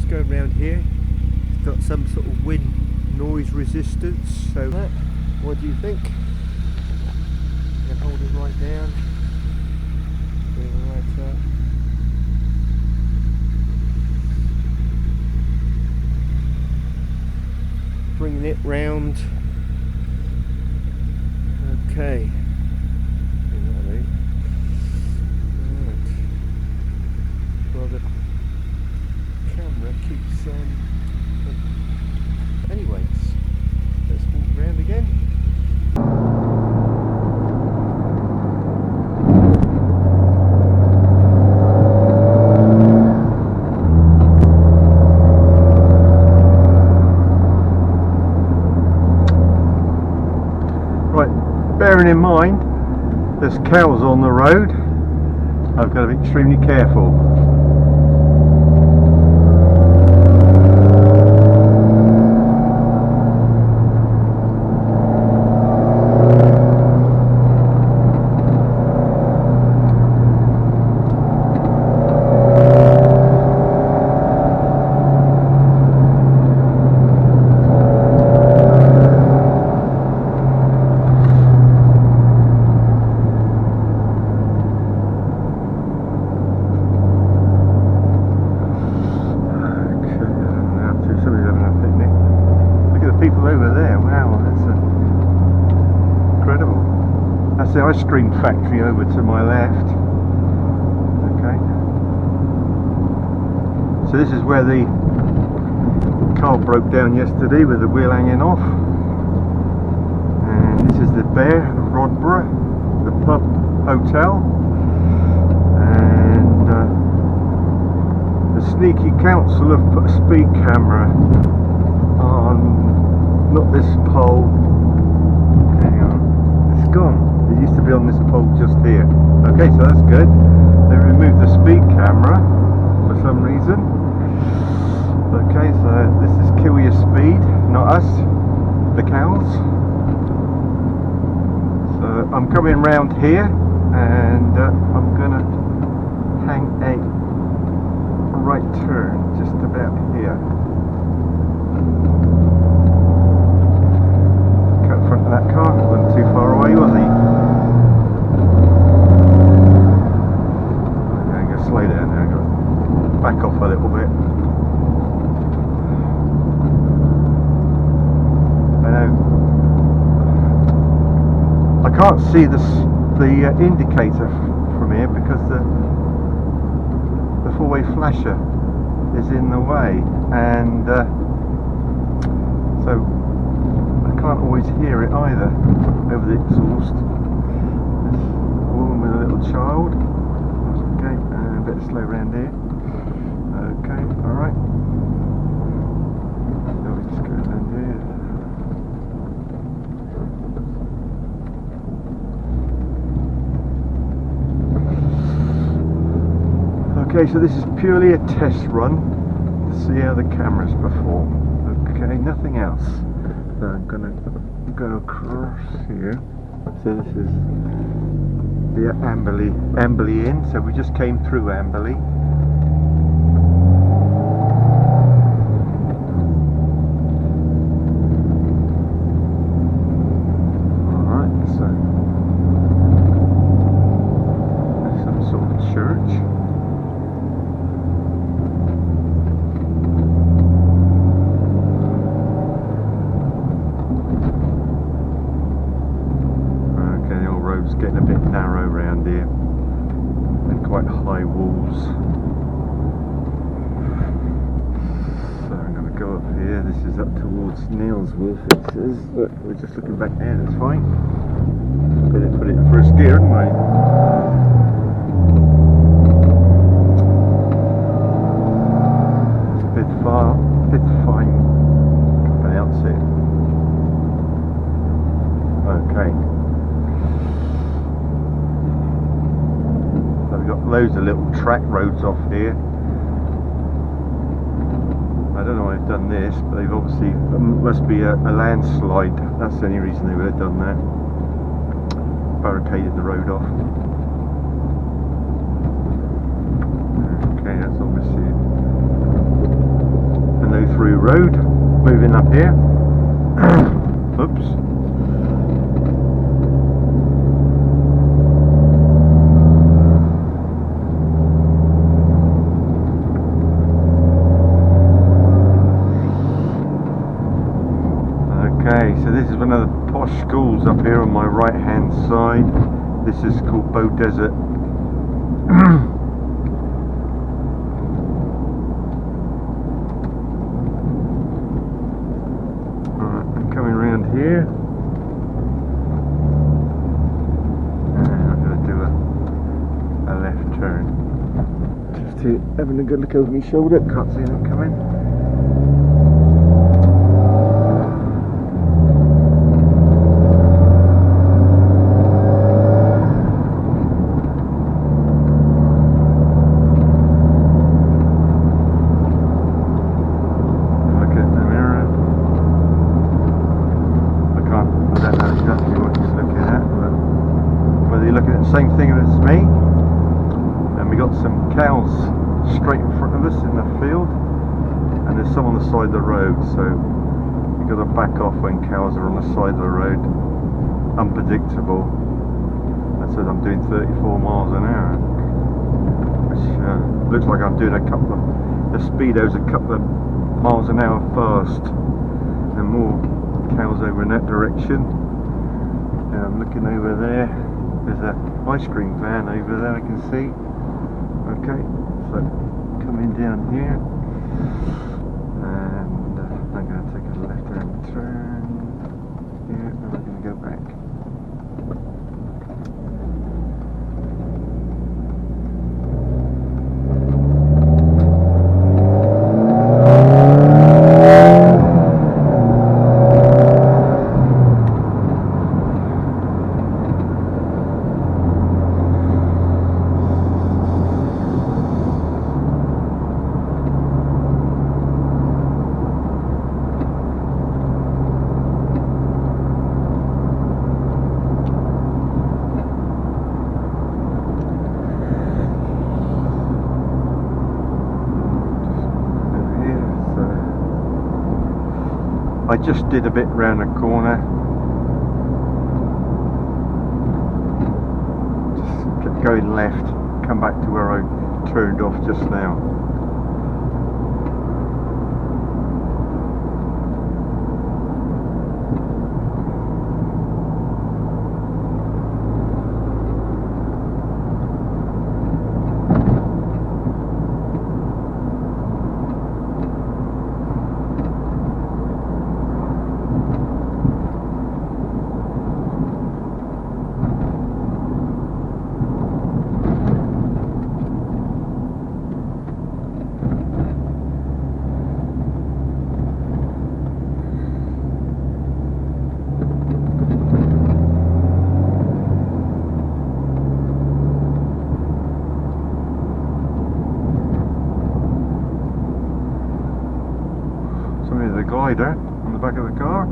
going around here. It's got some sort of wind noise resistance. So, what do you think? You can hold it right down. Bring it right up. Bringing it round. Okay. Right. Well, the camera keeps. Anyways, let's walk round again. Bearing in mind there's cows on the road, I've got to be extremely careful. The ice cream factory over to my left. Okay, so this is where the car broke down yesterday with the wheel hanging off, and this is the Bear, Rodborough, the pub hotel, and the sneaky council have put a speed camera on, not this pole, hang on, it's gone. It used to be on this pole just here. Okay, so that's good. They removed the speed camera for some reason. Okay, so this is kill your speed, not us, the cows. So I'm coming round here, and I'm gonna hang a right turn just about here. Cut in front of that car, wasn't too far away, was he? Slow down now, got back off a little bit. I know I can't see the indicator from here because the four-way flasher is in the way, and so I can't always hear it either over the exhaust. This woman with a little child. Okay, a bit slow around here. Okay, alright. So we just go around here. Okay, so this is purely a test run to see how the cameras perform. Okay, nothing else. So I'm gonna go across here. So this is the Amberley Inn, so we just came through Amberley. Alright, so there's some sort of church. Okay, the old road's getting a bit narrow around here, and quite high walls. So I'm going to go up here. This is up towards Nailsworth, it says. But we're just looking back there, that's fine. Better put it in first gear, haven't I? It's a bit far, a bit fine. Can't pronounce it. Okay. Got loads of little track roads off here. I don't know why they've done this, but they've obviously, must be a landslide. That's the only reason they would have done that. Barricaded the road off. Okay, that's obviously through road, moving up here. Oops. Okay, so this is one of the posh schools up here on my right hand side. This is called Bow Desert. Alright, I'm coming around here. And I'm going to do a left turn. Just here, having a good look over my shoulder. Can't see them coming. Same thing as me, and we got some cows straight in front of us in the field, and there's some on the side of the road, so you got to back off when cows are on the side of the road. Unpredictable. That says I'm doing 34 miles an hour, which looks like I'm doing the speedo's a couple of miles an hour fast, and more cows over in that direction. And I'm looking over there. There's an ice cream van over there I can see. Okay, so coming down here, and I'm going to take a left hand turn here, and I'm going to go back. I just did a bit round the corner, just kept going left, come back to where I turned off just now. The glider on the back of the car.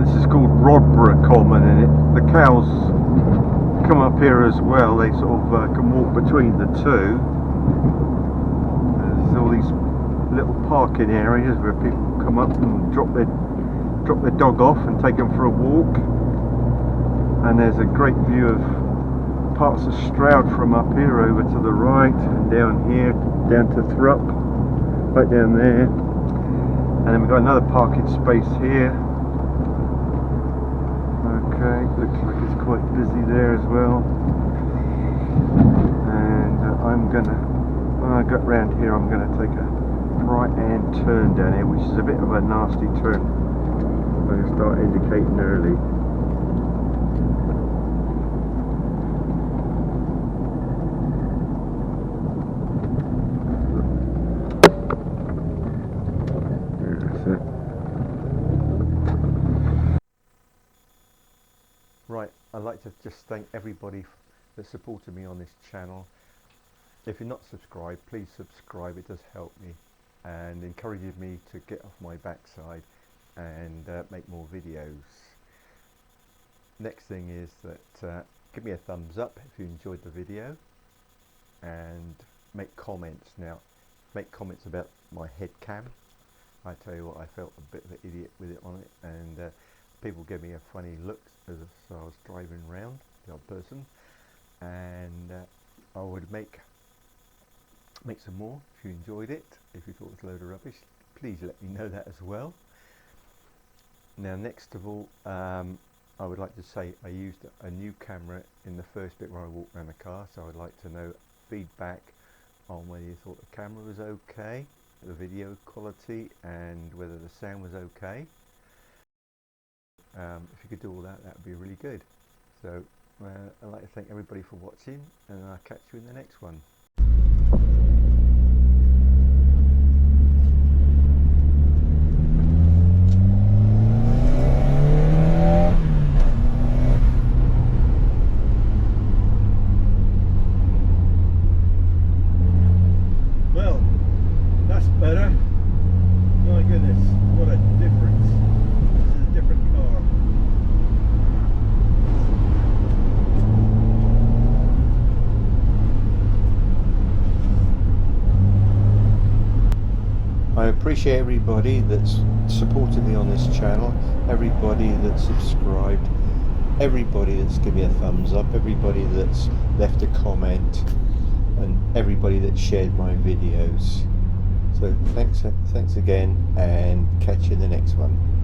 This is called Rodborough Common, and the cows come up here as well. They sort of can walk between the two. There's all these little parking areas where people come up and drop their dog off and take them for a walk. And there's a great view of parts of Stroud from up here over to the right, and down here, down to Thrupp, right down there. And then we've got another parking space here. Okay, looks like it's quite busy there as well. And when I get round here, I'm gonna take a right hand turn down here, which is a bit of a nasty turn. So you start not indicating early. Right, I'd like to just thank everybody that supported me on this channel. If you're not subscribed, please subscribe, it does help me and encourages me to get off my backside and make more videos. Next thing is that give me a thumbs up if you enjoyed the video and make comments. Now, make comments about my head cam. I tell you what, I felt a bit of an idiot with it on it, and people gave me a funny look as I was driving around, the odd person, and I would make some more if you enjoyed it. If you thought it was a load of rubbish, please let me know that as well. Now, next of all, I would like to say I used a new camera in the first bit where I walked around the car, so I'd like to know feedback on whether you thought the camera was okay, the video quality, and whether the sound was okay. If you could do all that, that would be really good. So I'd like to thank everybody for watching, and I'll catch you in the next one. Well, that's better. My goodness, what a difference. This is a different car. I appreciate everybody that's supported me on this channel, everybody that's subscribed, everybody that's given me a thumbs up, everybody that's left a comment, and everybody that shared my videos. So thanks again, and catch you in the next one.